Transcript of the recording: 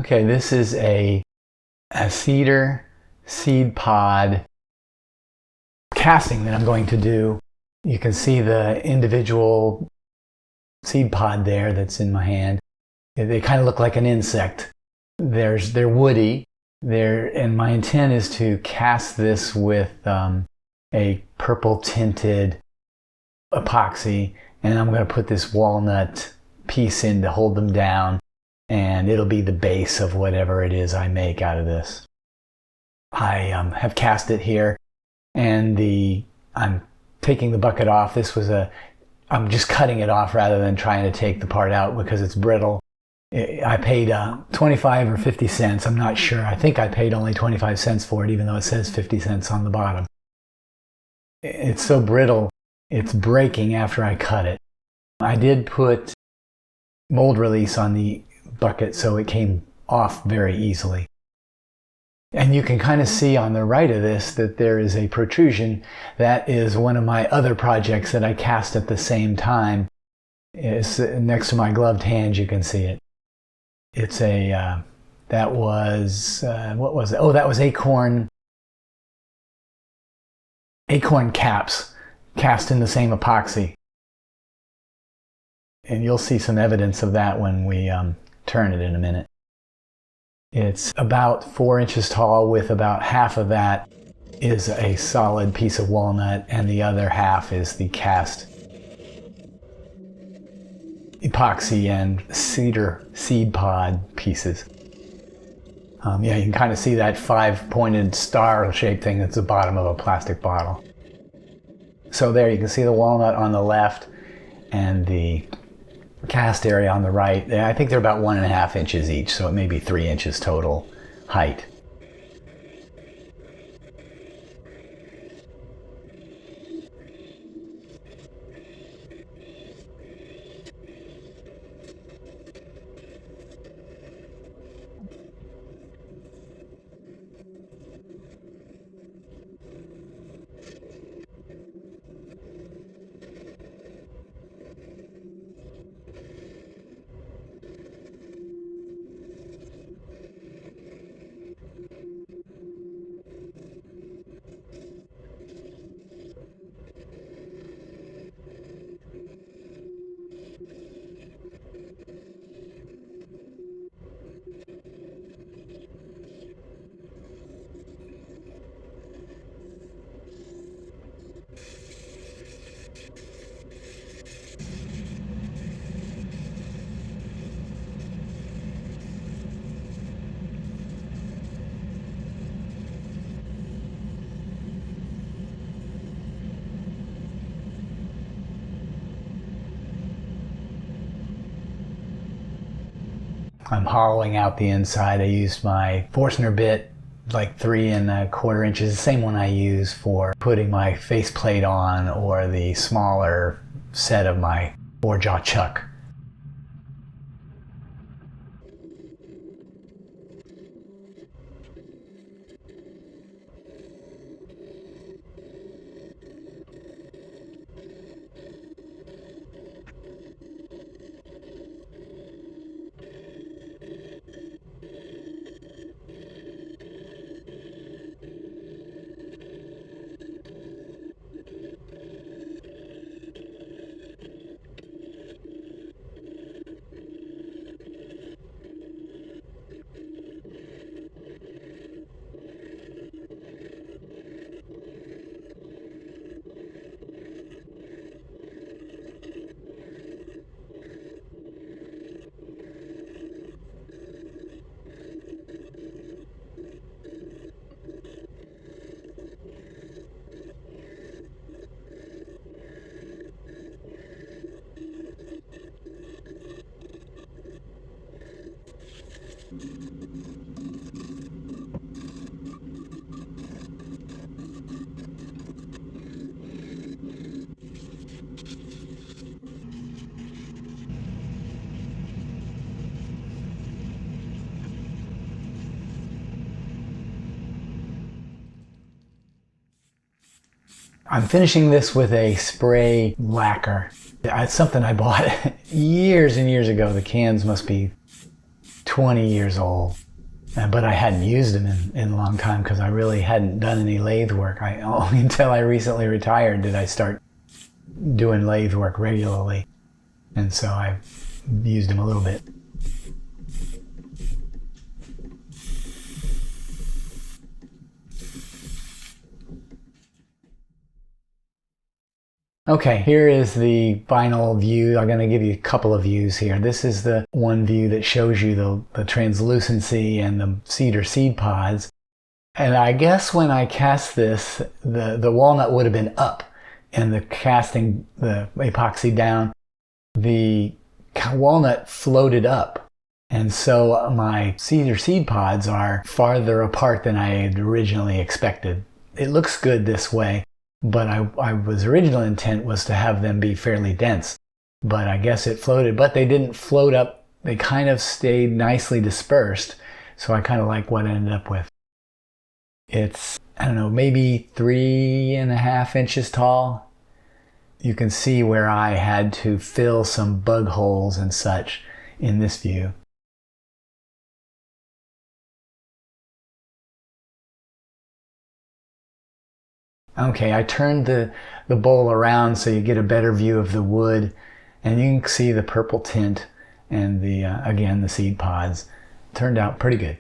Okay, this is a cedar seed pod casting that I'm going to do. You can see the individual seed pod there that's in my hand. They kind of look like an insect. They're woody. And my intent is to cast this with a purple tinted epoxy, and I'm going to put this walnut piece in to hold them down, and it'll be the base of whatever it is I make out of this. I have cast it here, and I'm taking the bucket off. I'm just cutting it off rather than trying to take the part out because it's brittle. I paid 25 or 50 cents. I'm not sure. I think I paid only 25 cents for it, even though it says 50 cents on the bottom. It's so brittle, it's breaking after I cut it. I did put mold release on the bucket so it came off very easily. And you can kind of see on the right of this that there is a protrusion. That is one of my other projects that I cast at the same time. It's next to my gloved hand, you can see it. It's that was, what was it? Oh, that was acorn caps cast in the same epoxy. And you'll see some evidence of that when we turn it in a minute. It's about 4 inches tall, with about half of that is a solid piece of walnut and the other half is the cast epoxy and cedar seed pod pieces. Yeah, you can kind of see that 5-pointed star-shaped thing that's the bottom of a plastic bottle. So there you can see the walnut on the left and the cast area on the right. I think they're about 1.5 inches each, so it may be 3 inches total height. I'm hollowing out the inside. I used my Forstner bit, like 3¼ inches, the same one I use for putting my faceplate on, or the smaller set of my 4-jaw chuck. I'm finishing this with a spray lacquer. It's something I bought years and years ago. The cans must be 20 years old. But I hadn't used them in a long time because I really hadn't done any lathe work. Only until I recently retired did I start doing lathe work regularly. And so I've used them a little bit. Okay, here is the final view. I'm going to give you a couple of views here. This is the one view that shows you the translucency and the cedar seed pods. And I guess when I cast this, the walnut would have been up, and the casting the epoxy down, the walnut floated up. And so my cedar seed pods are farther apart than I had originally expected. It looks good this way. But I was original intent was to have them be fairly dense. But I guess it floated, but they didn't float up. They kind of stayed nicely dispersed. So I kind of like what I ended up with. It's, I don't know, maybe 3.5 inches tall. You can see where I had to fill some bug holes and such in this view. Okay, I turned the bowl around so you get a better view of the wood, and you can see the purple tint and again, the seed pods. Turned out pretty good.